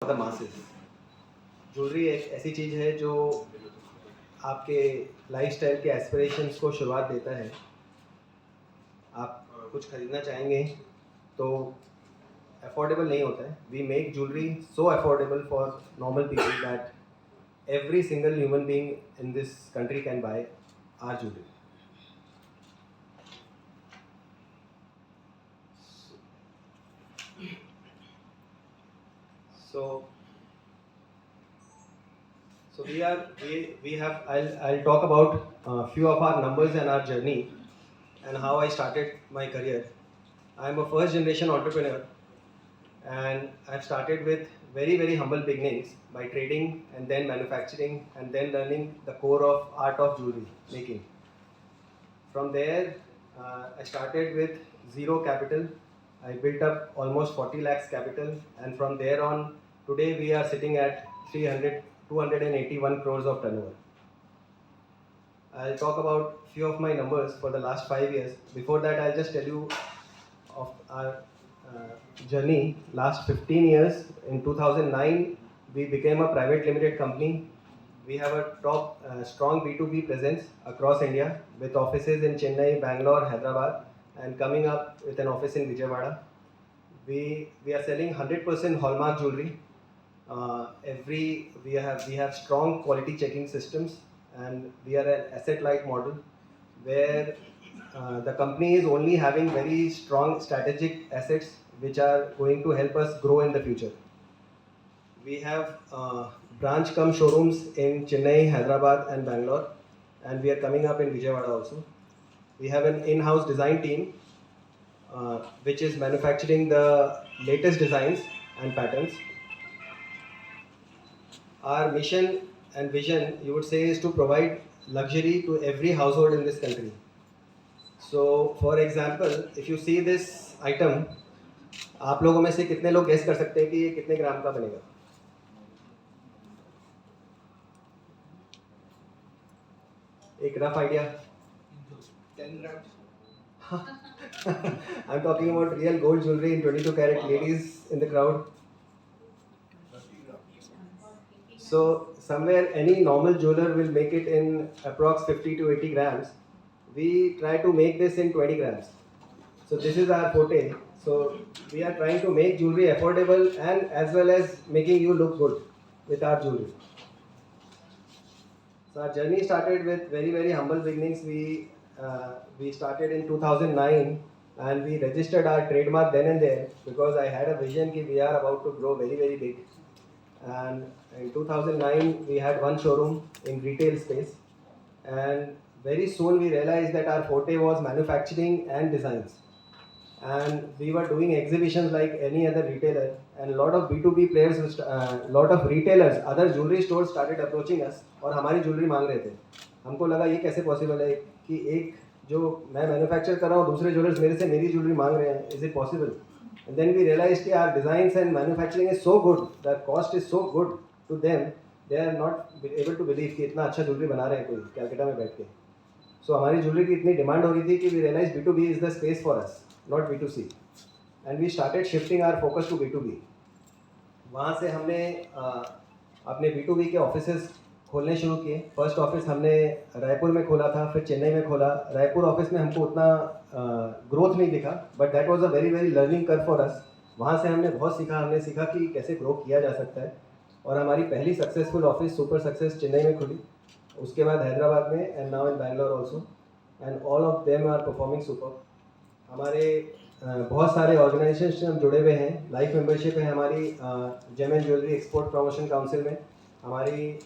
The masses. Jewellery एक ऐसी चीज़ है जो आपके लाइफस्टाइल के एस्पिरेशंस को शुरुआत देता है। आप कुछ खरीदना चाहेंगे तो अफोर्डेबल नहीं होता है। We make jewellery so affordable for normal people that every single human being in this country can buy our jewellery. So we have I'll talk about a few of our numbers and our journey and how I started my career. I'm a first generation entrepreneur and I've started with very humble beginnings by trading and then manufacturing and then learning the core of art of jewelry making. From there, I started with zero capital. I built up almost 40 lakhs capital, and from there on, today we are sitting at 281 crores of turnover. I'll talk about few of my numbers for the last 5 years. Before that, I'll just tell you of our journey. Last 15 years, in 2009, we became a private limited company. We have a top strong B2B presence across India with offices in Chennai, Bangalore, Hyderabad, and coming up with an office in Vijayawada. We are selling 100% hallmark jewelry. We have strong quality checking systems, and we are an asset light model where the company is only having very strong strategic assets which are going to help us grow in the future. We have branch cum showrooms in Chennai, Hyderabad and Bangalore, and we are coming up in Vijayawada also. We have an in-house design team which is manufacturing the latest designs and patterns. Our mission and vision, you would say, is to provide luxury to every household in this country. So, for example, if you see this item, आप लोगों में से कितने लोग guess कर सकते हैं कि ये कितने ग्राम का बनेगा? एक rough idea? 10 grams. I'm talking about real gold jewelry in 22 carat. Ladies in the crowd. So somewhere any normal jeweler will make it in approx 50 to 80 grams. We try to make this in 20 grams. So this is our forte. So we are trying to make jewelry affordable and as well as making you look good with our jewelry. So our journey started with very humble beginnings. We started in 2009 and we registered our trademark then and there because I had a vision that we are about to grow very big. And in 2009 we had one showroom in retail space, and very soon we realized that our forte was manufacturing and designs, and we were doing exhibitions like any other retailer, and a lot of B2B players, lot of retailers, other jewelry stores started approaching us और हमारी jewellery मांग रहे थे. हमको लगा ये कैसे possible है कि एक जो मैं मैन्युफैक्चर कर रहा हूँ दूसरे ज्वेलर्स मेरे से मेरी ज्वेलरी मांग रहे हैं. Is it possible? And then we realized that our designs and manufacturing is so good, the cost is so good to them, they are not able to believe कि इतना अच्छा ज्वेलरी बना रहे हैं कोई कैलकाटा में बैठ के. So हमारी ज्वेलरी की इतनी डिमांड हो रही थी कि we realized B2B is the space for us, not B2C, and we started shifting our focus to B2B. वहाँ से हमने अपने B2B के ऑफिसेस खोलने शुरू किए. फर्स्ट ऑफिस हमने रायपुर में खोला था, फिर चेन्नई में खोला. रायपुर ऑफिस में हमको उतना ग्रोथ नहीं दिखा, but that was a very learning curve for us. वहाँ से हमने बहुत सीखा. हमने सीखा कि कैसे ग्रो किया जा सकता है, और हमारी पहली successful office super success Chennai में खुली, उसके बाद हैदराबाद में, and now in Bangalore also, and all of them are performing super. हमारे बहुत सारे ऑर्गेनाइजेशन जुड़े हुए हैं. लाइफ मेंबरशिप है हमारी gem and jewellery export promotion council में. हमारी